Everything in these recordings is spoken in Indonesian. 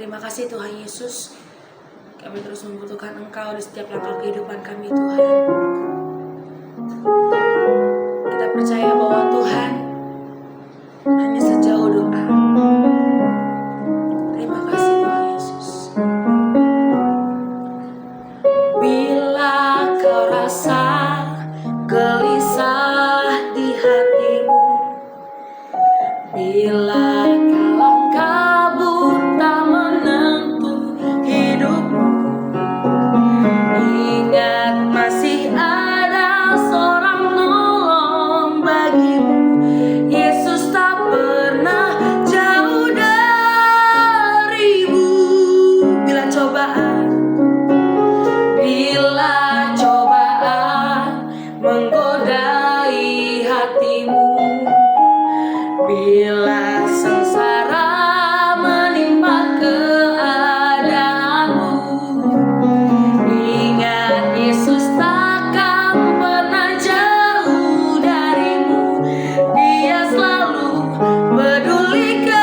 Terima kasih Tuhan Yesus. Kami terus membutuhkan Engkau di setiap langkah kehidupan kami Tuhan. Kita percaya bahwa Tuhan hanya sejauh doa. Terima kasih Tuhan Yesus. Bila kau rasa gelisah di hatimu, bila kalang kabut tak menentu hidupmu, ingat masih ada seorang nolong bagimu. Yesus tak pernah jauh darimu. Bila cobaan menggodai hatimu, bila sengsara menimpa keadaanmu, ingat Yesus takkan pernah jauh darimu. Dia selalu pedulikan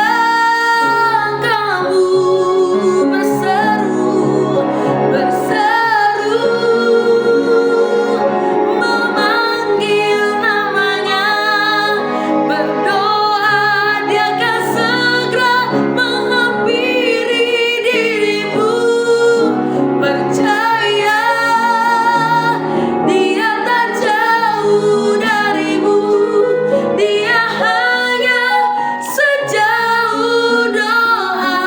kamu. Berseru, berseru, memanggil namanya, berdoa, Dia akan segera menghampiri dirimu. Percaya, Dia tak jauh darimu. Dia hanya sejauh doa.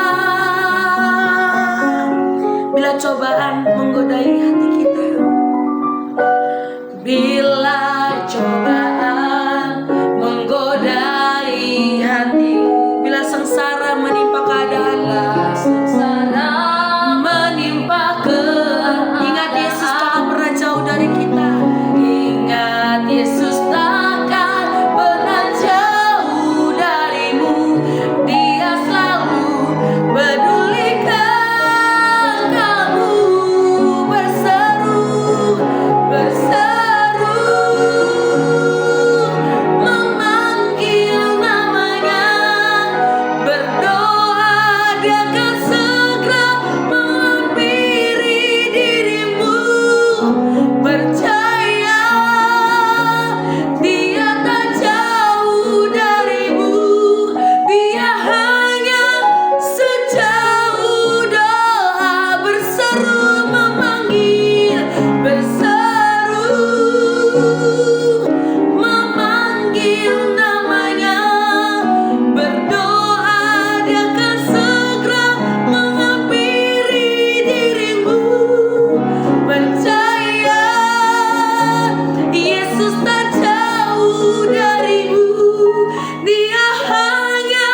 Bila cobaan menggodai hati kita, bila cobaan menggodai hatimu, bila sengsara menimpa keadaan, sengsara menimpa keadaan, ingat Yesus takkan pernah jauh dari kita. Ingat Yesus takkan pernah jauh darimu. Dia selalu pedulikan kamu. Berseru, berseru, memanggil namanya, berdoa, Dia akan segera menghampiri dirimu. Percaya, Dia tak jauh darimu. Dia hanya sejauh doa. Berseru, memanggil, berseru, memanggil namanya, berdoa, Dia akan segera menghampiri dirimu. Percaya, Yesus tak jauh darimu. Dia hanya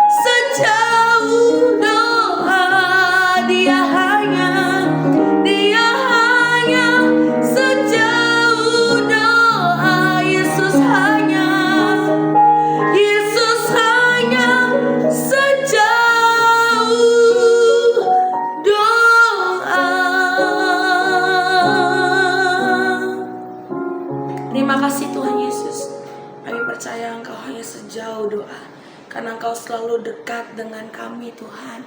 sejauh doa. Dia hanya sejauh doa. Yesus hanya sejauh doa. Terima kasih Tuhan Yesus. Kami percaya Engkau hanya sejauh doa, karena Engkau selalu dekat dengan kami Tuhan.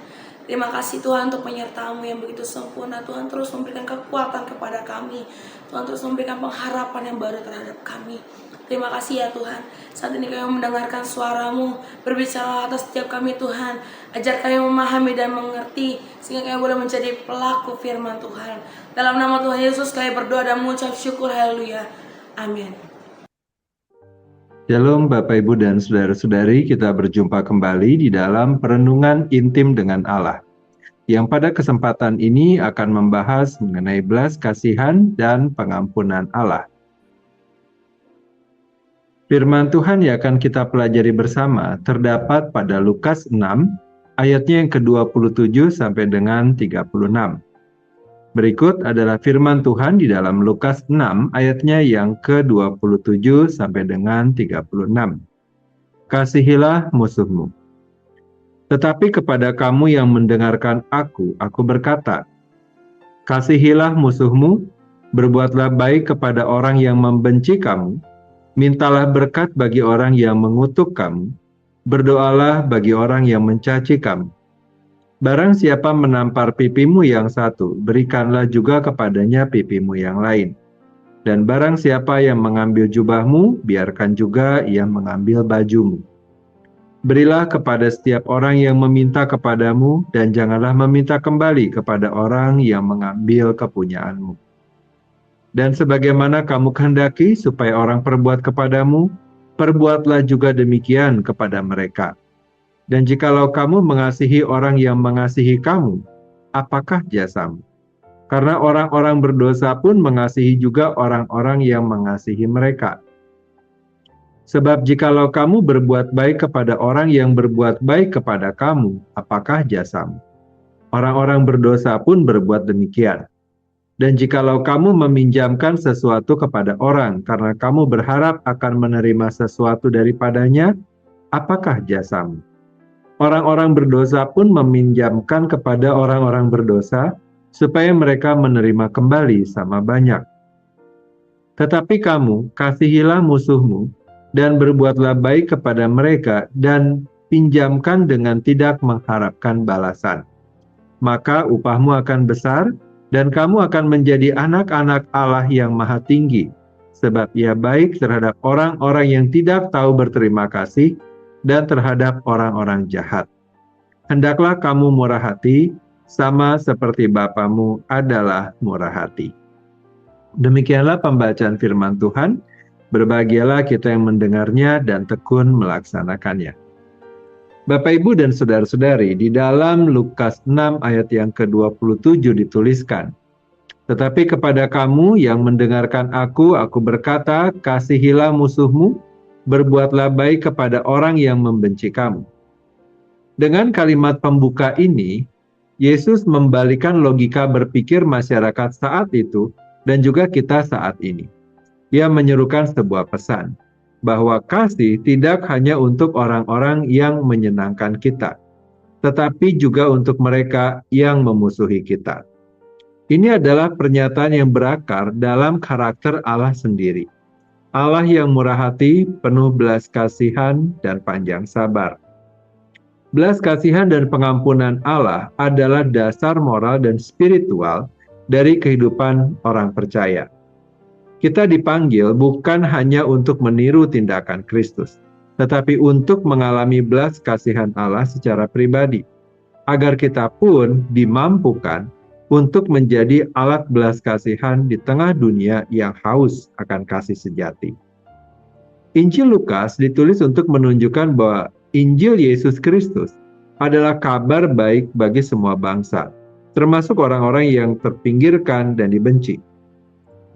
Terima kasih Tuhan untuk penyertaan-Mu yang begitu sempurna. Tuhan terus memberikan kekuatan kepada kami. Tuhan terus memberikan pengharapan yang baru terhadap kami. Terima kasih ya Tuhan. Saat ini kami mendengarkan suara-Mu, berbicara atas setiap kami Tuhan. Ajar kami memahami dan mengerti, sehingga kami boleh menjadi pelaku firman Tuhan. Dalam nama Tuhan Yesus kami berdoa dan mengucap syukur. Haleluya. Amin. Shalom Bapak Ibu dan Saudara-saudari, kita berjumpa kembali di dalam Perenungan Intim dengan Allah, yang pada kesempatan ini akan membahas mengenai belas kasihan dan pengampunan Allah. Firman Tuhan yang akan kita pelajari bersama terdapat pada Lukas 6, ayatnya yang ke-27 sampai dengan 36. Berikut adalah firman Tuhan di dalam Lukas 6 ayatnya yang ke-27 sampai dengan 36. Kasihilah musuhmu. Tetapi kepada kamu yang mendengarkan aku berkata, kasihilah musuhmu, berbuatlah baik kepada orang yang membenci kamu, mintalah berkat bagi orang yang mengutuk kamu, berdoalah bagi orang yang mencaci kamu. Barang siapa menampar pipimu yang satu, berikanlah juga kepadanya pipimu yang lain. Dan barang siapa yang mengambil jubahmu, biarkan juga ia mengambil bajumu. Berilah kepada setiap orang yang meminta kepadamu, dan janganlah meminta kembali kepada orang yang mengambil kepunyaanmu. Dan sebagaimana kamu kehendaki supaya orang perbuat kepadamu, perbuatlah juga demikian kepada mereka. Dan jikalau kamu mengasihi orang yang mengasihi kamu, apakah jasamu? Karena orang-orang berdosa pun mengasihi juga orang-orang yang mengasihi mereka. Sebab jikalau kamu berbuat baik kepada orang yang berbuat baik kepada kamu, apakah jasamu? Orang-orang berdosa pun berbuat demikian. Dan jikalau kamu meminjamkan sesuatu kepada orang karena kamu berharap akan menerima sesuatu daripadanya, apakah jasamu? Orang-orang berdosa pun meminjamkan kepada orang-orang berdosa, supaya mereka menerima kembali sama banyak. Tetapi kamu, kasihilah musuhmu, dan berbuatlah baik kepada mereka, dan pinjamkan dengan tidak mengharapkan balasan. Maka upahmu akan besar, dan kamu akan menjadi anak-anak Allah yang Maha Tinggi, sebab Ia baik terhadap orang-orang yang tidak tahu berterima kasih, dan terhadap orang-orang jahat. Hendaklah kamu murah hati, sama seperti Bapamu adalah murah hati. Demikianlah pembacaan firman Tuhan. Berbahagialah kita yang mendengarnya dan tekun melaksanakannya. Bapak, Ibu, dan Saudara-saudari, di dalam Lukas 6 ayat yang ke-27 dituliskan, "Tetapi kepada kamu yang mendengarkan aku berkata, kasihilah musuhmu, berbuatlah baik kepada orang yang membenci kamu." Dengan kalimat pembuka ini, Yesus membalikan logika berpikir masyarakat saat itu dan juga kita saat ini. Ia menyerukan sebuah pesan, bahwa kasih tidak hanya untuk orang-orang yang menyenangkan kita, tetapi juga untuk mereka yang memusuhi kita. Ini adalah pernyataan yang berakar dalam karakter Allah sendiri. Allah yang murah hati, penuh belas kasihan dan panjang sabar. Belas kasihan dan pengampunan Allah adalah dasar moral dan spiritual dari kehidupan orang percaya. Kita dipanggil bukan hanya untuk meniru tindakan Kristus, tetapi untuk mengalami belas kasihan Allah secara pribadi, agar kita pun dimampukan untuk menjadi alat belas kasihan di tengah dunia yang haus akan kasih sejati. Injil Lukas ditulis untuk menunjukkan bahwa Injil Yesus Kristus adalah kabar baik bagi semua bangsa, termasuk orang-orang yang terpinggirkan dan dibenci.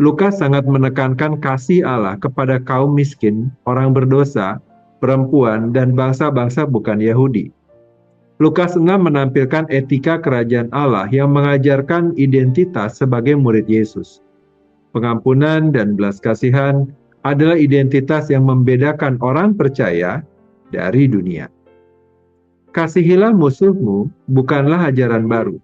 Lukas sangat menekankan kasih Allah kepada kaum miskin, orang berdosa, perempuan, dan bangsa-bangsa bukan Yahudi. Lukas 6 menampilkan etika kerajaan Allah yang mengajarkan identitas sebagai murid Yesus. Pengampunan dan belas kasihan adalah identitas yang membedakan orang percaya dari dunia. Kasihilah musuhmu bukanlah ajaran baru.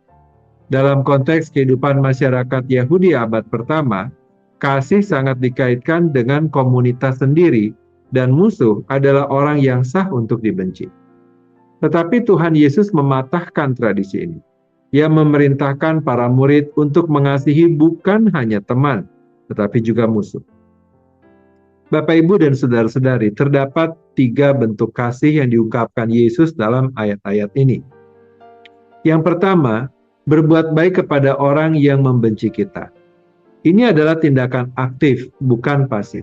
Dalam konteks kehidupan masyarakat Yahudi abad pertama, kasih sangat dikaitkan dengan komunitas sendiri, dan musuh adalah orang yang sah untuk dibenci. Tetapi Tuhan Yesus mematahkan tradisi ini. Ia memerintahkan para murid untuk mengasihi bukan hanya teman, tetapi juga musuh. Bapak, Ibu, dan saudara-saudari, terdapat 3 bentuk kasih yang diungkapkan Yesus dalam ayat-ayat ini. Yang pertama, berbuat baik kepada orang yang membenci kita. Ini adalah tindakan aktif, bukan pasif.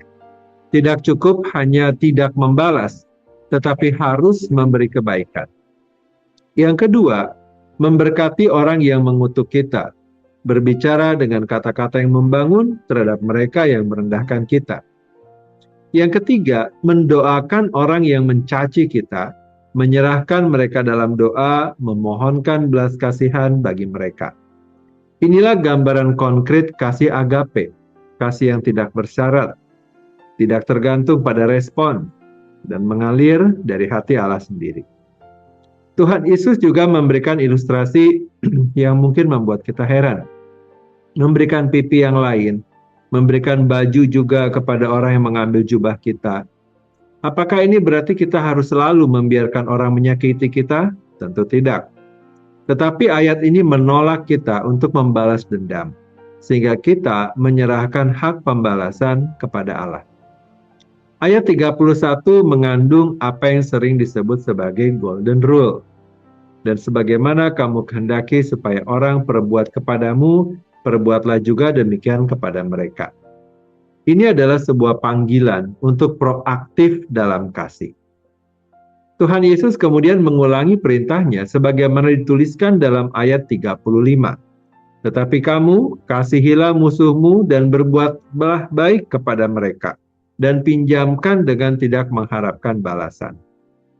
Tidak cukup hanya tidak membalas, tetapi harus memberi kebaikan. Yang kedua, memberkati orang yang mengutuk kita, berbicara dengan kata-kata yang membangun terhadap mereka yang merendahkan kita. Yang ketiga, mendoakan orang yang mencaci kita, menyerahkan mereka dalam doa, memohonkan belas kasihan bagi mereka. Inilah gambaran konkret kasih agape, kasih yang tidak bersyarat, tidak tergantung pada respon, dan mengalir dari hati Allah sendiri. Tuhan Yesus juga memberikan ilustrasi yang mungkin membuat kita heran. Memberikan pipi yang lain, memberikan baju juga kepada orang yang mengambil jubah kita. Apakah ini berarti kita harus selalu membiarkan orang menyakiti kita? Tentu tidak. Tetapi ayat ini menolak kita untuk membalas dendam, sehingga kita menyerahkan hak pembalasan kepada Allah. Ayat 31 mengandung apa yang sering disebut sebagai golden rule. Dan sebagaimana kamu kehendaki supaya orang perbuat kepadamu, perbuatlah juga demikian kepada mereka. Ini adalah sebuah panggilan untuk proaktif dalam kasih. Tuhan Yesus kemudian mengulangi perintahnya sebagaimana dituliskan dalam ayat 35. Tetapi kamu kasihilah musuhmu dan berbuatlah baik kepada mereka, dan pinjamkan dengan tidak mengharapkan balasan.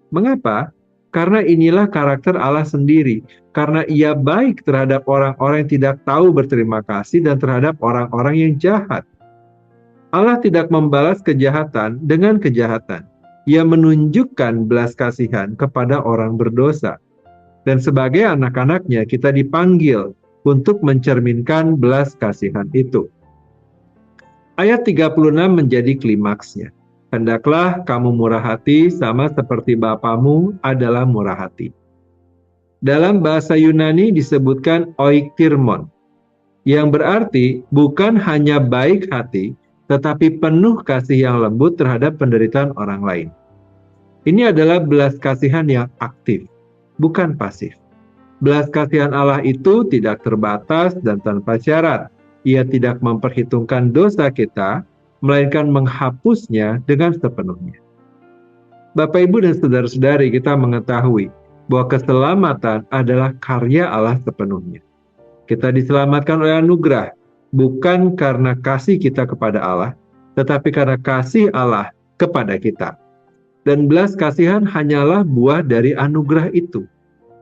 Mengapa? Karena inilah karakter Allah sendiri. Karena Ia baik terhadap orang-orang yang tidak tahu berterima kasih dan terhadap orang-orang yang jahat. Allah tidak membalas kejahatan dengan kejahatan. Ia menunjukkan belas kasihan kepada orang berdosa. Dan sebagai anak-anaknya kita dipanggil untuk mencerminkan belas kasihan itu. Ayat 36 menjadi klimaksnya. Hendaklah kamu murah hati sama seperti Bapamu adalah murah hati. Dalam bahasa Yunani disebutkan oiktirmon, yang berarti bukan hanya baik hati, tetapi penuh kasih yang lembut terhadap penderitaan orang lain. Ini adalah belas kasihan yang aktif, bukan pasif. Belas kasihan Allah itu tidak terbatas dan tanpa syarat. Ia tidak memperhitungkan dosa kita, melainkan menghapusnya dengan sepenuhnya. Bapak, Ibu, dan saudara-saudari, kita mengetahui bahwa keselamatan adalah karya Allah sepenuhnya. Kita diselamatkan oleh anugerah, bukan karena kasih kita kepada Allah, tetapi karena kasih Allah kepada kita. Dan belas kasihan hanyalah buah dari anugerah itu.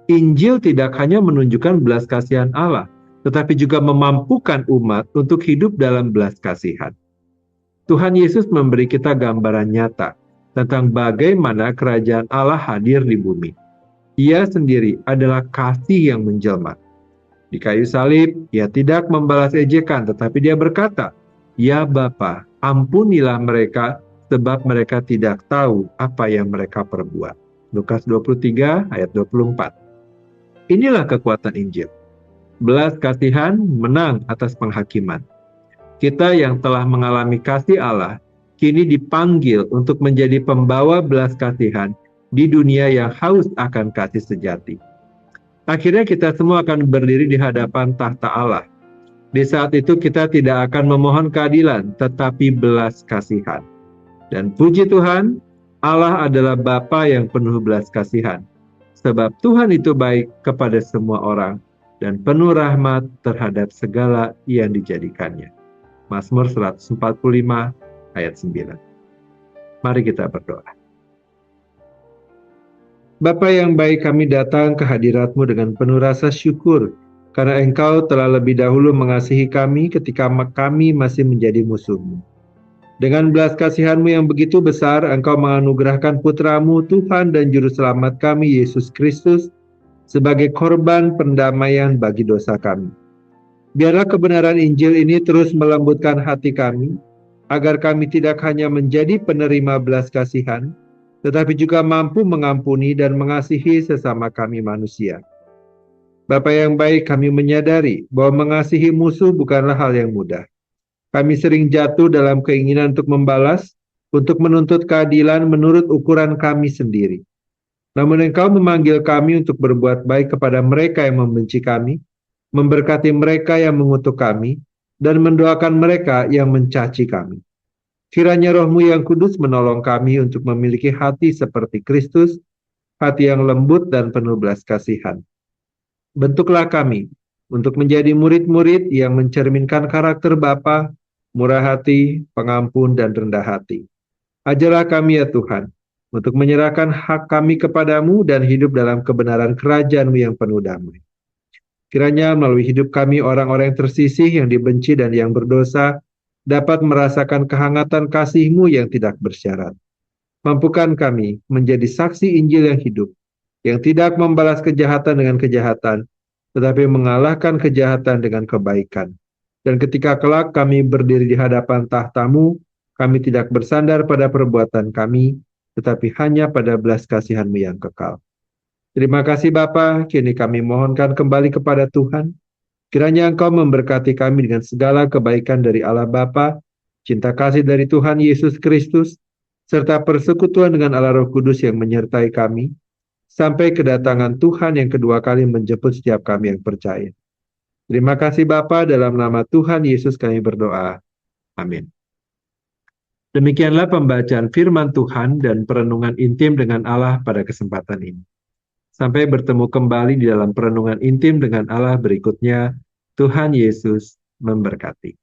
Injil tidak hanya menunjukkan belas kasihan Allah, tetapi juga memampukan umat untuk hidup dalam belas kasihan. Tuhan Yesus memberi kita gambaran nyata tentang bagaimana kerajaan Allah hadir di bumi. Ia sendiri adalah kasih yang menjelma. Di kayu salib, Ia tidak membalas ejekan, tetapi Dia berkata, "Ya Bapa, ampunilah mereka, sebab mereka tidak tahu apa yang mereka perbuat." Lukas 23 ayat 24. Inilah kekuatan Injil. Belas kasihan menang atas penghakiman. Kita yang telah mengalami kasih Allah, kini dipanggil untuk menjadi pembawa belas kasihan di dunia yang haus akan kasih sejati. Akhirnya kita semua akan berdiri di hadapan tahta Allah. Di saat itu kita tidak akan memohon keadilan, tetapi belas kasihan. Dan puji Tuhan, Allah adalah Bapa yang penuh belas kasihan. Sebab Tuhan itu baik kepada semua orang dan penuh rahmat terhadap segala yang dijadikannya. Mazmur 145 ayat 9. Mari kita berdoa. Bapa yang baik, kami datang ke hadirat-Mu dengan penuh rasa syukur karena Engkau telah lebih dahulu mengasihi kami ketika kami masih menjadi musuh-Mu. Dengan belas kasihan-Mu yang begitu besar, Engkau menganugerahkan Putra-Mu, Tuhan dan Juru Selamat kami, Yesus Kristus, sebagai korban pendamaian bagi dosa kami. Biarlah kebenaran Injil ini terus melembutkan hati kami, agar kami tidak hanya menjadi penerima belas kasihan, tetapi juga mampu mengampuni dan mengasihi sesama kami manusia. Bapa yang baik, kami menyadari bahwa mengasihi musuh bukanlah hal yang mudah. Kami sering jatuh dalam keinginan untuk membalas, untuk menuntut keadilan menurut ukuran kami sendiri. Namun Engkau memanggil kami untuk berbuat baik kepada mereka yang membenci kami, memberkati mereka yang mengutuk kami, dan mendoakan mereka yang mencaci kami. Kiranya Roh-Mu yang kudus menolong kami untuk memiliki hati seperti Kristus, hati yang lembut dan penuh belas kasihan. Bentuklah kami untuk menjadi murid-murid yang mencerminkan karakter Bapa, murah hati, pengampun, dan rendah hati. Ajarlah kami ya Tuhan, untuk menyerahkan hak kami kepadamu dan hidup dalam kebenaran kerajaan-Mu yang penuh damai. Kiranya melalui hidup kami orang-orang yang tersisih, yang dibenci dan yang berdosa, dapat merasakan kehangatan kasih-Mu yang tidak bersyarat. Mampukan kami menjadi saksi Injil yang hidup, yang tidak membalas kejahatan dengan kejahatan, tetapi mengalahkan kejahatan dengan kebaikan. Dan ketika kelak kami berdiri di hadapan tahta-Mu, kami tidak bersandar pada perbuatan kami, tetapi hanya pada belas kasihan-Mu yang kekal. Terima kasih Bapa, kini kami mohonkan kembali kepada Tuhan. Kiranya Engkau memberkati kami dengan segala kebaikan dari Allah Bapa, cinta kasih dari Tuhan Yesus Kristus, serta persekutuan dengan Allah Roh Kudus yang menyertai kami, sampai kedatangan Tuhan yang kedua kali menjemput setiap kami yang percaya. Terima kasih Bapa, dalam nama Tuhan Yesus kami berdoa. Amin. Demikianlah pembacaan firman Tuhan dan perenungan intim dengan Allah pada kesempatan ini. Sampai bertemu kembali di dalam perenungan intim dengan Allah berikutnya. Tuhan Yesus memberkati.